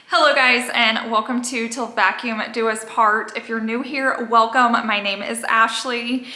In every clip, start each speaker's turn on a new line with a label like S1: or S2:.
S1: Hello guys, and welcome to Till Vacuum Do Us Part. If you're new here, welcome. My name is Ashley.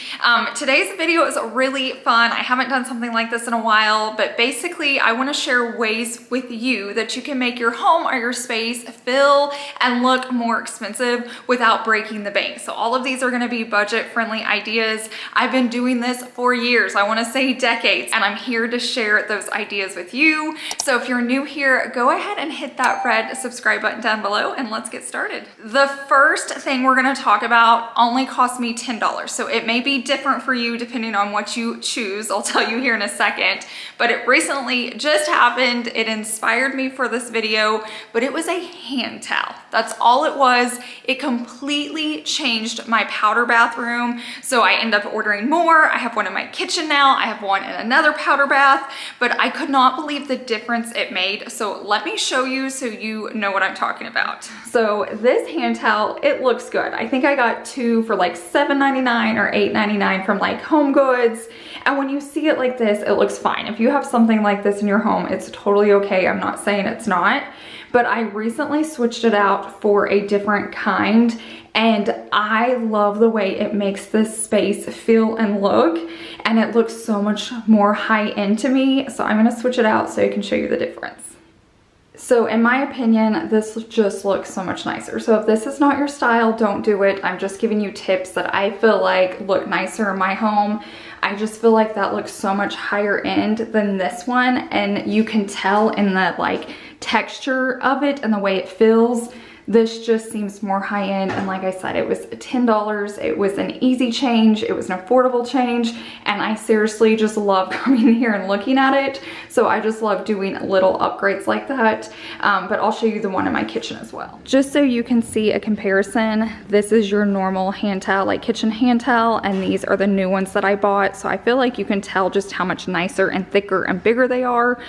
S1: Today's video is really fun. I haven't done something like this in a while, but basically I want to share ways with you that you can make your home or your space feel and look more expensive without breaking the bank. So all of these are going to be budget-friendly ideas. I've been doing this for years. I want to say decades, and I'm here to share those ideas with you. So if you're new here, go ahead and hit that red subscribe button down below and let's get started. The first thing we're going to talk about only cost me $10. So it may be different for you depending on what you choose. I'll tell you here in a second, but it recently just happened. It inspired me for this video, but it was a hand towel. That's all it was. It completely changed my powder bathroom. So I end up ordering more. I have one in my kitchen now. I have one in another powder bath, but I could not believe the difference it made. So let me show you so you know what I'm talking about. So this hand towel, it looks good. I think I got two for like $7.99 or $8.99 from like Home Goods. And when you see it like this, it looks fine. If you have something like this in your home, it's totally okay. I'm not saying it's not, but I recently switched it out for a different kind, and I love the way it makes this space feel and look, and it looks so much more high end to me. So I'm gonna switch it out so I can show you the difference. So in my opinion, this just looks so much nicer. So if this is not your style, don't do it. I'm just giving you tips that I feel like look nicer in my home. I just feel like that looks so much higher end than this one, and you can tell in the like texture of it and the way it feels. This just seems more high end, and like I said, it was $10. It was an easy change, it was an affordable change, and I seriously just love coming here and looking at it. So I just love doing little upgrades like that, but I'll show you the one in my kitchen as well. Just so you can see a comparison, this is your normal hand towel, like kitchen hand towel, and these are the new ones that I bought. So I feel like you can tell just how much nicer and thicker and bigger they are.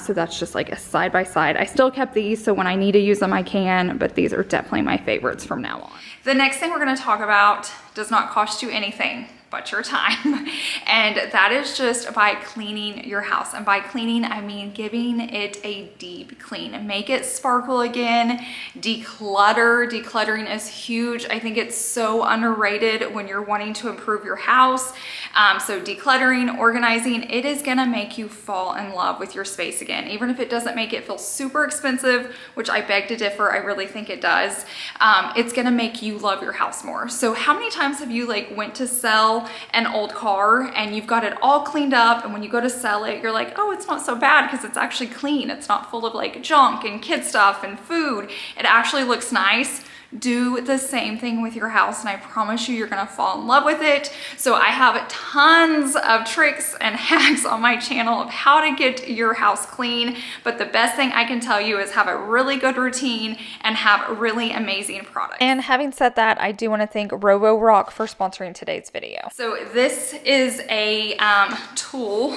S1: So that's just like a side by side. I still kept these, so when I need to use them I can, but these are definitely my favorites from now on. The next thing we're going to talk about does not cost you anything but your time, and that is just by cleaning your house. And by cleaning, I mean giving it a deep clean. Make it sparkle again. Declutter. Decluttering is huge. I think it's so underrated when you're wanting to improve your house. So decluttering, organizing, it is gonna make you fall in love with your space again. Even if it doesn't make it feel super expensive, which I beg to differ, I really think it does. It's gonna make you love your house more. So how many times have you like went to sell an old car and you've got it all cleaned up, and when you go to sell it, you're like, oh, it's not so bad because it's actually clean. It's not full of like junk and kid stuff and food. It actually looks nice. Do the same thing with your house, and I promise you, you're gonna fall in love with it. So I have tons of tricks and hacks on my channel of how to get your house clean, but the best thing I can tell you is have a really good routine and have really amazing products. And having said that, I do want to thank Rock for sponsoring today's video. So this is a tool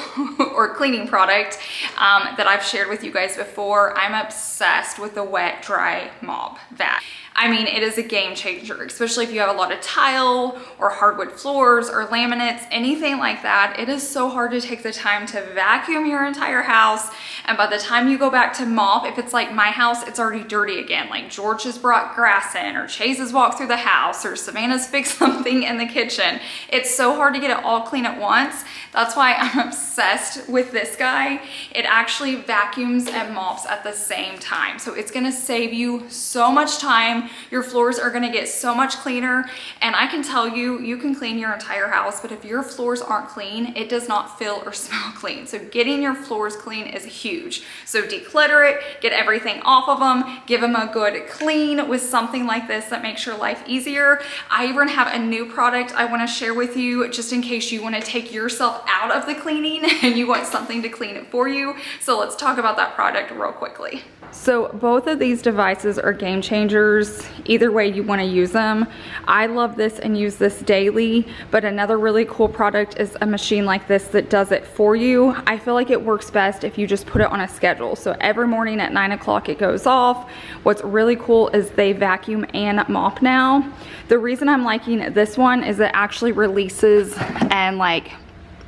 S1: or cleaning product that I've shared with you guys before. I'm obsessed with the wet dry mop vac. I mean, it is a game changer, especially if you have a lot of tile or hardwood floors or laminates, anything like that. It is so hard to take the time to vacuum your entire house. And by the time you go back to mop, if it's like my house, it's already dirty again. Like George has brought grass in, or Chase has walked through the house, or Savannah's fixed something in the kitchen. It's so hard to get it all clean at once. That's why I'm obsessed with this guy. It actually vacuums and mops at the same time. So it's gonna save you so much time. Your floors are gonna get so much cleaner. And I can tell you, you can clean your entire house, but if your floors aren't clean, it does not feel or smell clean. So getting your floors clean is huge. So declutter it, get everything off of them, give them a good clean with something like this that makes your life easier. I even have a new product I wanna share with you, just in case you wanna take yourself out of the cleaning and you want something to clean it for you. So let's talk about that product real quickly. So both of these devices are game changers. Either way you want to use them. I love this and use this daily, but another really cool product is a machine like this that does it for you. I feel like it works best if you just put it on a schedule. So every morning at 9 o'clock it goes off. What's really cool is they vacuum and mop now. The reason I'm liking this one is it actually releases and like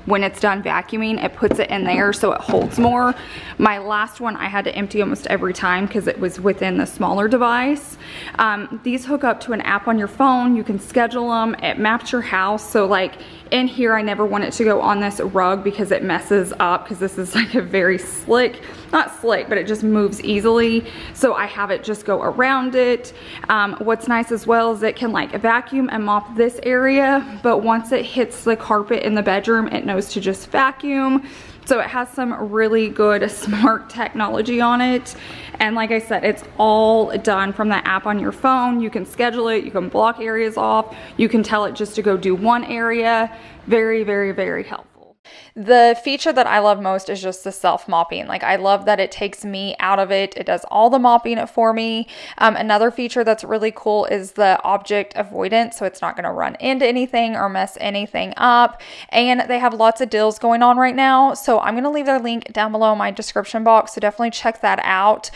S1: when it's done vacuuming, it puts it in there so it holds more. My last one I had to empty almost every time because it was within the smaller device. These hook up to an app on your phone. You can schedule them. It maps your house. So like in here, I never want it to go on this rug because it messes up, because this is like a very slick, not slick, but it just moves easily. So I have it just go around it. What's nice as well is it can like vacuum and mop this area, but once it hits the carpet in the bedroom, it knows to just vacuum. So it has some really good smart technology on it. And like I said, it's all done from the app on your phone. You can schedule it, you can block areas off, you can tell it just to go do one area. Very, very, very helpful. The feature that I love most is just the self-mopping. Like, I love that it takes me out of it. It does all the mopping for me. Another feature that's really cool is the object avoidance. So it's not going to run into anything or mess anything up. And they have lots of deals going on right now. So I'm going to leave their link down below in my description box. So definitely check that out.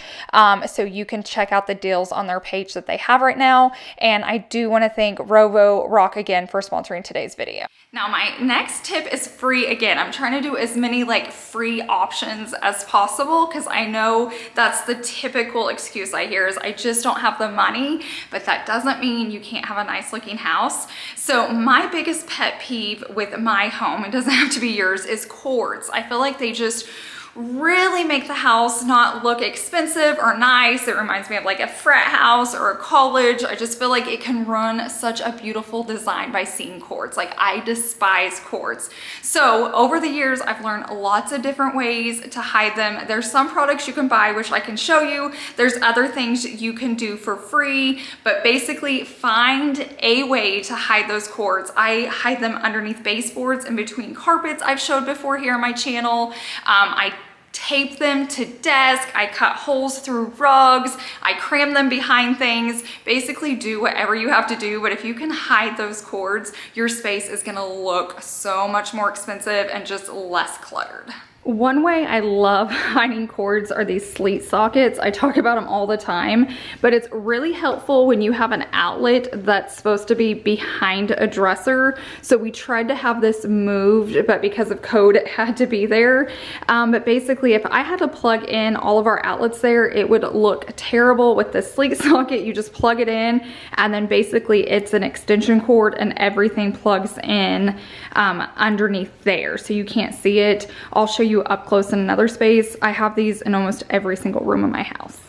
S1: So you can check out the deals on their page that they have right now. And I do want to thank Rovo Rock again for sponsoring today's video. Now, my next tip is free again. I'm trying to do as many like free options as possible because I know that's the typical excuse I hear is I just don't have the money, but that doesn't mean you can't have a nice looking house. So my biggest pet peeve with my home, it doesn't have to be yours, is cords. I feel like they just really make the house not look expensive or nice. It reminds me of like a frat house or a college. I just feel like it can ruin such a beautiful design by seeing cords. Like, I despise cords. So over the years, I've learned lots of different ways to hide them. There's some products you can buy, which I can show you. There's other things you can do for free, but basically find a way to hide those cords. I hide them underneath baseboards and between carpets I've showed before here on my channel. I tape them to desk, I cut holes through rugs, I cram them behind things. Basically do whatever you have to do, but if you can hide those cords, your space is gonna look so much more expensive and just less cluttered. One way I love hiding cords are these sleeve sockets. I talk about them all the time, but it's really helpful when you have an outlet that's supposed to be behind a dresser. So we tried to have this moved, but because of code, it had to be there. But basically, if I had to plug in all of our outlets there, it would look terrible with the sleeve socket. You just plug it in, and then basically it's an extension cord and everything plugs in underneath there. So you can't see it. I'll show you up close in another space. I have these in almost every single room in my house.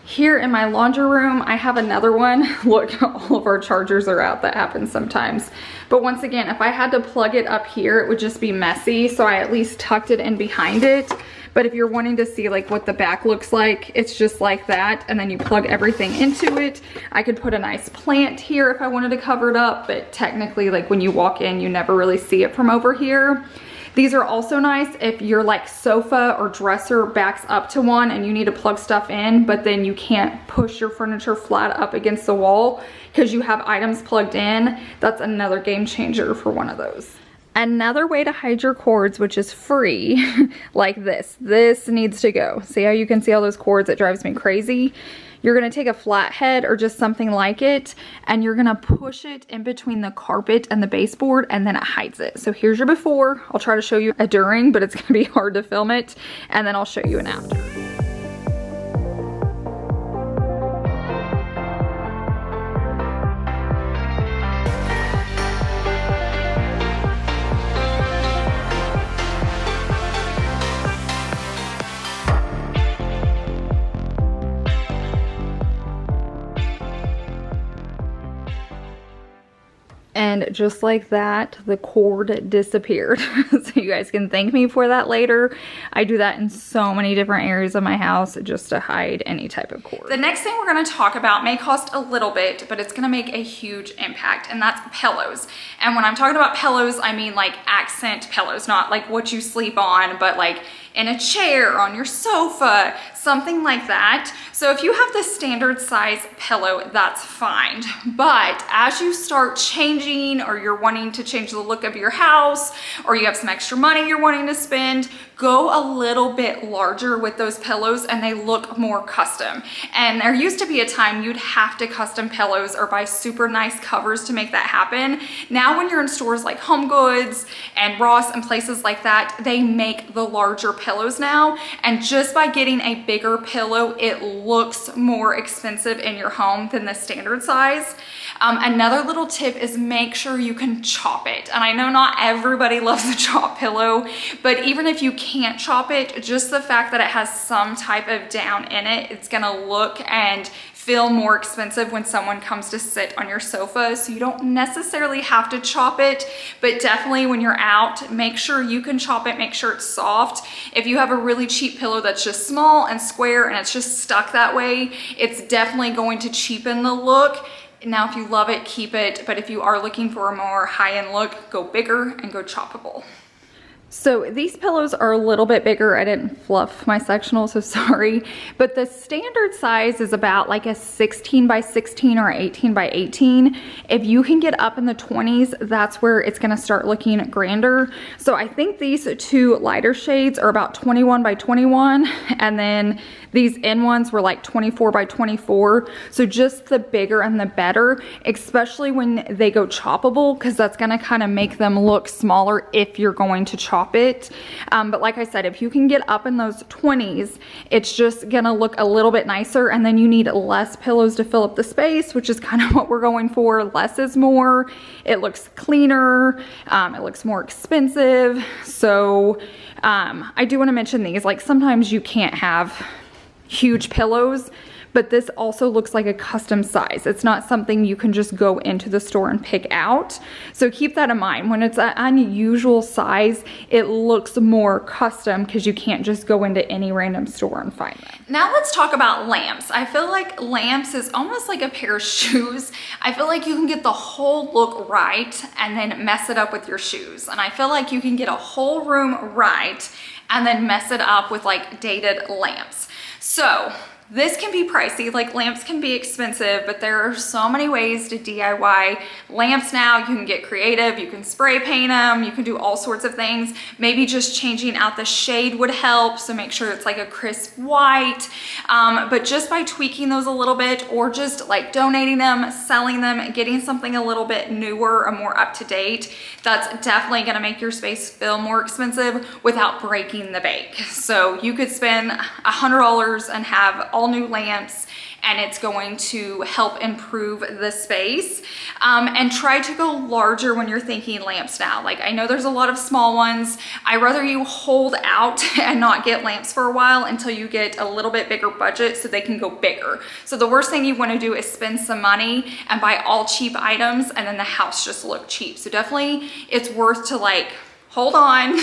S1: Here in my laundry room, I have another one. Look, all of our chargers are out. That happens sometimes. But once again, if I had to plug it up here, it would just be messy. So I at least tucked it in behind it. But if you're wanting to see like what the back looks like, it's just like that. And then you plug everything into it. I could put a nice plant here if I wanted to cover it up, but technically, like when you walk in, you never really see it from over here. These are also nice if your like sofa or dresser backs up to one and you need to plug stuff in, but then you can't push your furniture flat up against the wall because you have items plugged in. That's another game changer for one of those. Another way to hide your cords, which is free, like this needs to go. See how you can see all those cords? It drives me crazy. You're gonna take a flathead or just something like it, and you're gonna push it in between the carpet and the baseboard, and then it hides it. So here's your before. I'll try to show you a during, but it's gonna be hard to film it, and then I'll show you an after. And just like that, the cord disappeared. So you guys can thank me for that later. I do that in so many different areas of my house just to hide any type of cord. The next thing we're gonna talk about may cost a little bit, but it's gonna make a huge impact, and that's pillows. And when I'm talking about pillows, I mean like accent pillows, not like what you sleep on, but like in a chair, on your sofa, something like that. So if you have the standard size pillow, that's fine. But as you start changing, or you're wanting to change the look of your house, or you have some extra money you're wanting to spend, go a little bit larger with those pillows and they look more custom. And there used to be a time you'd have to custom pillows or buy super nice covers to make that happen. Now when you're in stores like Home Goods and Ross and places like that, they make the larger pillows now. And just by getting a bigger pillow, it looks more expensive in your home than the standard size. Another little tip is make sure you can chop it. And I know not everybody loves a chop pillow, but even if you can't chop it, just the fact that it has some type of down in it, it's gonna look and feel more expensive when someone comes to sit on your sofa. So you don't necessarily have to chop it, but definitely when you're out, make sure you can chop it, make sure it's soft. If you have a really cheap pillow that's just small and square and it's just stuck that way, it's definitely going to cheapen the look. Now, if you love it, keep it. But if you are looking for a more high-end look, go bigger and go choppable. So these pillows are a little bit bigger. I didn't fluff my sectional, so sorry. But the standard size is about like a 16 by 16 or 18 by 18. If you can get up in the 20s, that's where it's gonna start looking grander. So I think these two lighter shades are about 21 by 21. And then these in ones were like 24 by 24. So just the bigger and the better, especially when they go choppable, because that's gonna kind of make them look smaller if you're going to chop it. But like I said, if you can get up in those 20s, it's just gonna look a little bit nicer, and then you need less pillows to fill up the space, which is kind of what we're going for. Less is more. It looks cleaner. It looks more expensive. So I do want to mention these. Like sometimes you can't have huge pillows, but this also looks like a custom size. It's not something you can just go into the store and pick out. So keep that in mind. When it's an unusual size, it looks more custom because you can't just go into any random store and find them. Now let's talk about lamps. I feel like lamps is almost like a pair of shoes. I feel like you can get the whole look right and then mess it up with your shoes. And I feel like you can get a whole room right and then mess it up with like dated lamps. So this can be pricey, like lamps can be expensive, but there are so many ways to DIY lamps now. You can get creative, you can spray paint them, you can do all sorts of things. Maybe just changing out the shade would help, so make sure it's like a crisp white. But just by tweaking those a little bit, or just like donating them, selling them, getting something a little bit newer or more up to date, that's definitely gonna make your space feel more expensive without breaking the bank. So you could spend $100 and have all new lamps, and it's going to help improve the space. And try to go larger when you're thinking lamps now. Like I know there's a lot of small ones. I'd rather you hold out and not get lamps for a while until you get a little bit bigger budget so they can go bigger. So the worst thing you want to do is spend some money and buy all cheap items and then the house just look cheap. So definitely it's worth to like hold on,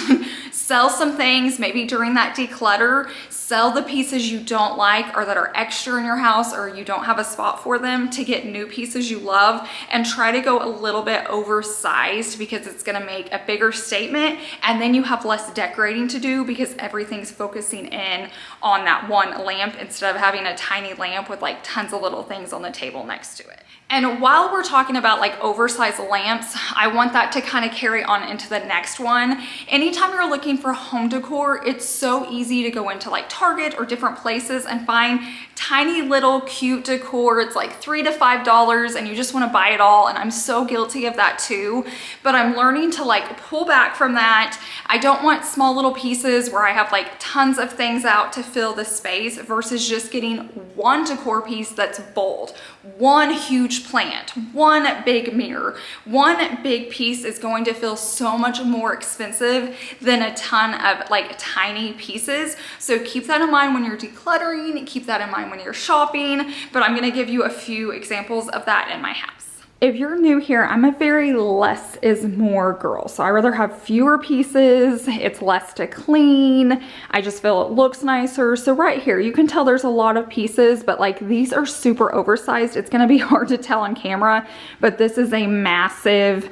S1: sell some things, maybe during that declutter, sell the pieces you don't like or that are extra in your house or you don't have a spot for them, to get new pieces you love, and try to go a little bit oversized because it's gonna make a bigger statement, and then you have less decorating to do because everything's focusing in on that one lamp instead of having a tiny lamp with like tons of little things on the table next to it. And while we're talking about like oversized lamps, I want that to kind of carry on into the next one. Anytime you're looking for home decor, it's so easy to go into like Target or different places and find tiny little cute decor. It's like $3 to $5 and you just want to buy it all. And I'm so guilty of that too, but I'm learning to like pull back from that. I don't want small little pieces where I have like tons of things out to fill the space versus just getting one decor piece that's bold, one huge plant, one big mirror. One big piece is going to feel so much more expensive than a ton of like tiny pieces. So keep that in mind when you're decluttering, keep that in mind when you're shopping, but I'm gonna give you a few examples of that in my house. If you're new here, I'm a very less is more girl. So I rather have fewer pieces, it's less to clean, I just feel it looks nicer. So right here, you can tell there's a lot of pieces, but like these are super oversized. It's gonna be hard to tell on camera, but this is a massive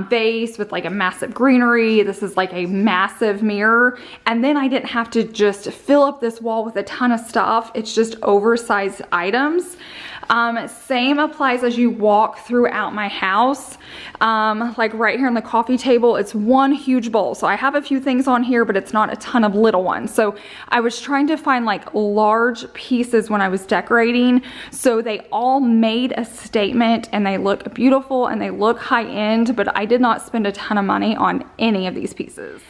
S1: vase with like a massive greenery. This is like a massive mirror. And then I didn't have to just fill up this wall with a ton of stuff. It's just oversized items. Same applies as you walk throughout my house. Like right here on the coffee table, it's one huge bowl. So I have a few things on here, but it's not a ton of little ones. So I was trying to find like large pieces when I was decorating. So they all made a statement and they look beautiful and they look high end, but I did not spend a ton of money on any of these pieces.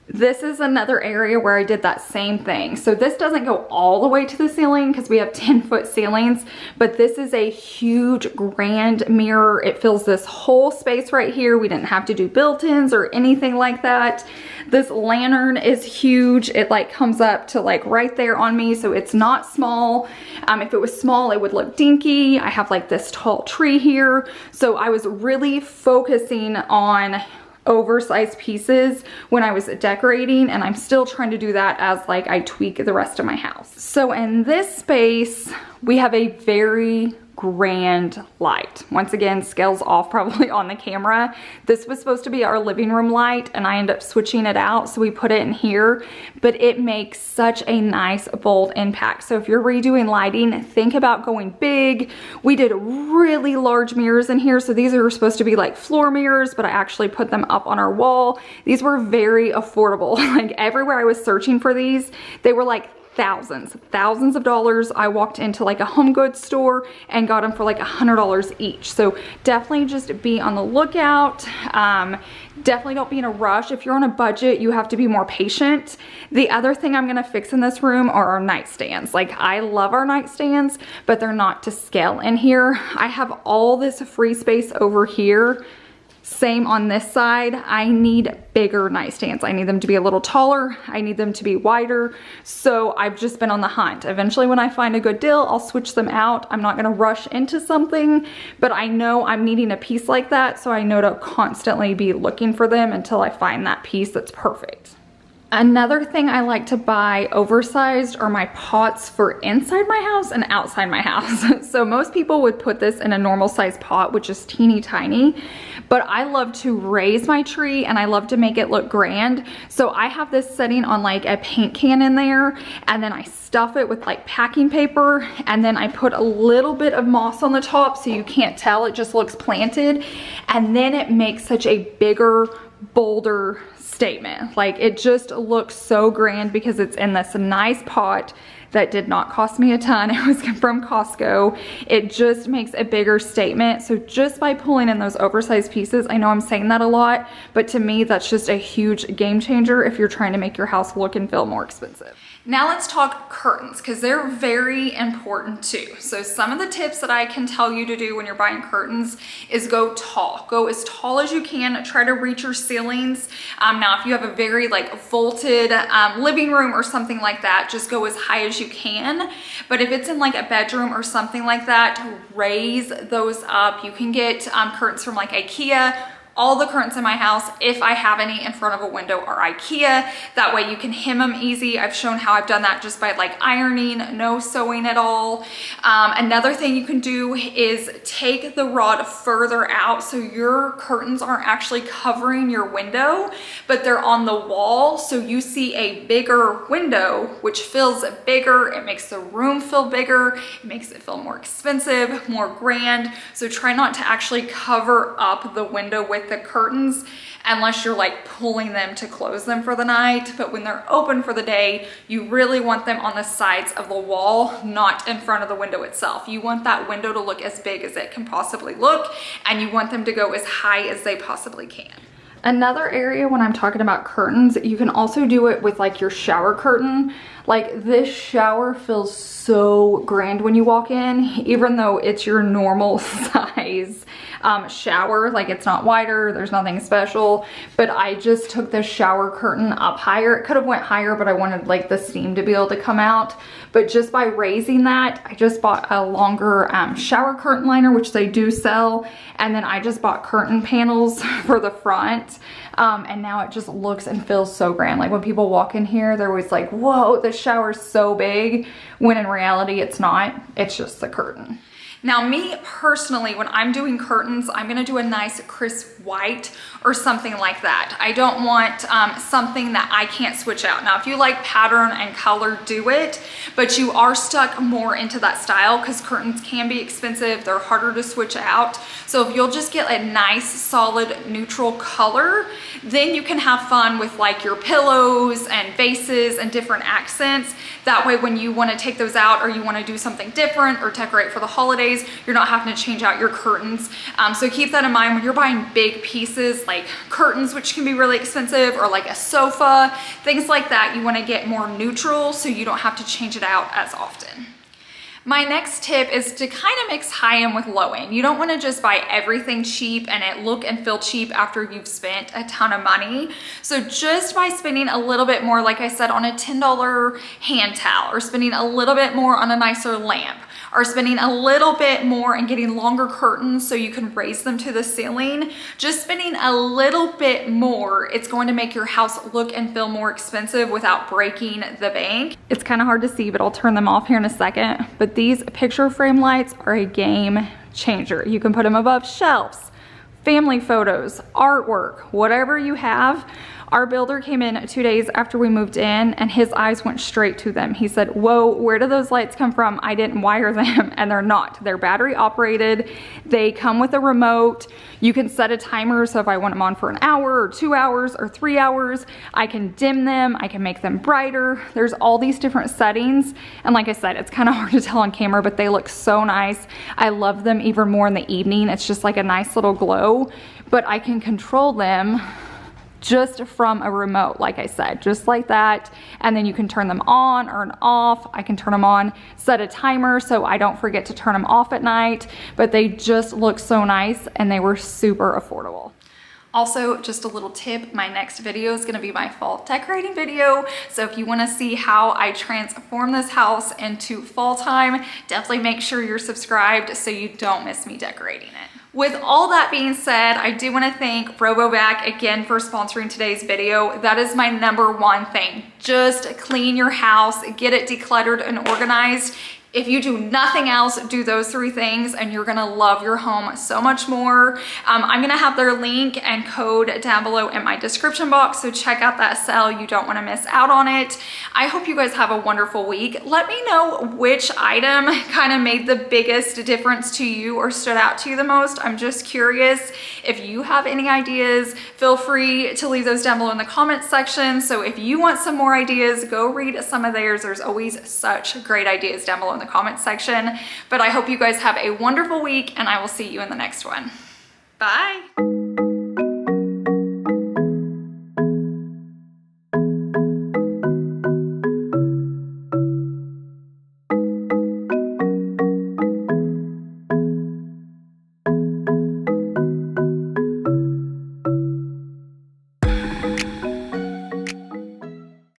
S1: This is another area where I did that same thing. So this doesn't go all the way to the ceiling because we have 10-foot ceilings, but this is a huge grand mirror. It fills this whole space right here. We didn't have to do built-ins or anything like that. This lantern is huge. It like comes up to like right there on me, so it's not small. If it was small, it would look dinky. I have like this tall tree here. So I was really focusing on oversized pieces when I was decorating, and I'm still trying to do that as like I tweak the rest of my house. So in this space, we have a very grand light. Once again, scales off probably on the camera. This was supposed to be our living room light and I ended up switching it out, so we put it in here, but it makes such a nice bold impact. So if you're redoing lighting, think about going big. We did really large mirrors in here, so these are supposed to be like floor mirrors, but I actually put them up on our wall. These were very affordable. Like everywhere I was searching for these, they were like thousands of dollars. I walked into like a home goods store and got them for like $100 each. So definitely just be on the lookout. Definitely don't be in a rush. If you're on a budget, you have to be more patient. The other thing I'm gonna fix in this room are our nightstands. Like I love our nightstands, but they're not to scale in here. I have all this free space over here. Same on this side. I need bigger nightstands. I need them to be a little taller. I need them to be wider. So I've just been on the hunt. Eventually when I find a good deal, I'll switch them out. I'm not gonna rush into something, but I know I'm needing a piece like that. So I know to constantly be looking for them until I find that piece that's perfect. Another thing I like to buy oversized are my pots for inside my house and outside my house. So most people would put this in a normal size pot, which is teeny tiny, but I love to raise my tree and I love to make it look grand. So I have this setting on like a paint can in there, and then I stuff it with like packing paper, and then I put a little bit of moss on the top so you can't tell, it just looks planted, and then it makes such a bigger, bolder statement. Like it just looks so grand because it's in this nice pot that did not cost me a ton. It was from Costco. It just makes a bigger statement. So just by pulling in those oversized pieces, I know I'm saying that a lot, but to me that's just a huge game changer if you're trying to make your house look and feel more expensive. Now let's talk curtains, because they're very important too. So some of the tips that I can tell you to do when you're buying curtains is go tall. Go as tall as you can. Try to reach your ceilings. Now if you have a very like vaulted living room or something like that, just go as high as you can. But if it's in like a bedroom or something like that, raise those up. You can get curtains from like IKEA. All the curtains in my house, if I have any in front of a window, are IKEA. That way you can hem them easy. I've shown how I've done that just by like ironing, no sewing at all. Another thing you can do is take the rod further out so your curtains aren't actually covering your window, but they're on the wall. So you see a bigger window, which feels bigger. It makes the room feel bigger. It makes it feel more expensive, more grand. So try not to actually cover up the window with the curtains unless you're like pulling them to close them for the night. But when they're open for the day, you really want them on the sides of the wall, not in front of the window itself. You want that window to look as big as it can possibly look, and you want them to go as high as they possibly can. Another area when I'm talking about curtains, you can also do it with like your shower curtain. Like this shower feels so grand when you walk in, even though it's your normal size shower. Like it's not wider, there's nothing special, but I just took the shower curtain up higher. It could have went higher, but I wanted like the steam to be able to come out. But just by raising that, I just bought a longer shower curtain liner, which they do sell. And then I just bought curtain panels for the front. And now it just looks and feels so grand. Like when people walk in here, they're always like, whoa, the shower's so big. When in reality, it's not. It's just the curtain. Now me personally, when I'm doing curtains, I'm gonna do a nice crisp white or something like that. I don't want something that I can't switch out. Now, if you like pattern and color, do it, but you are stuck more into that style because curtains can be expensive. They're harder to switch out. So if you'll just get a nice, solid, neutral color, then you can have fun with like your pillows and vases and different accents. That way, when you wanna take those out or you wanna do something different or decorate for the holidays, you're not having to change out your curtains. So keep that in mind when you're buying big pieces like curtains, which can be really expensive, or like a sofa, things like that. You want to get more neutral so you don't have to change it out as often. My next tip is to kind of mix high end with low end. You don't want to just buy everything cheap and it look and feel cheap after you've spent a ton of money. So just by spending a little bit more, like I said, on a $10 hand towel, or spending a little bit more on a nicer lamp, or spending a little bit more and getting longer curtains so you can raise them to the ceiling, just spending a little bit more, it's going to make your house look and feel more expensive without breaking the bank. It's kind of hard to see, but I'll turn them off here in a second. But these picture frame lights are a game changer. You can put them above shelves, family photos, artwork, whatever you have. Our builder came in 2 days after we moved in and his eyes went straight to them. He said, whoa, where do those lights come from? I didn't wire them. And they're not. They're battery operated. They come with a remote. You can set a timer. So if I want them on for an hour or 2 hours or 3 hours, I can dim them. I can make them brighter. There's all these different settings. And like I said, it's kind of hard to tell on camera, but they look so nice. I love them even more in the evening. It's just like a nice little glow, but I can control them just from a remote, like I said, just like that. And then you can turn them on or off. I can turn them on, set a timer so I don't forget to turn them off at night, but they just look so nice and they were super affordable. Also, just a little tip, my next video is gonna be my fall decorating video. So if you wanna see how I transform this house into fall time, definitely make sure you're subscribed so you don't miss me decorating it. With all that being said, I do want to thank RoboVac again for sponsoring today's video. That is my #1 thing. Just clean your house, get it decluttered and organized. If you do nothing else, do those 3 things and you're gonna love your home so much more. I'm gonna have their link and code down below in my description box, so check out that sale. You don't wanna miss out on it. I hope you guys have a wonderful week. Let me know which item kind of made the biggest difference to you or stood out to you the most. I'm just curious. If you have any ideas, feel free to leave those down below in the comments section. So if you want some more ideas, go read some of theirs. There's always such great ideas down below in the comment section. But I hope you guys have a wonderful week and I will see you in the next one. Bye.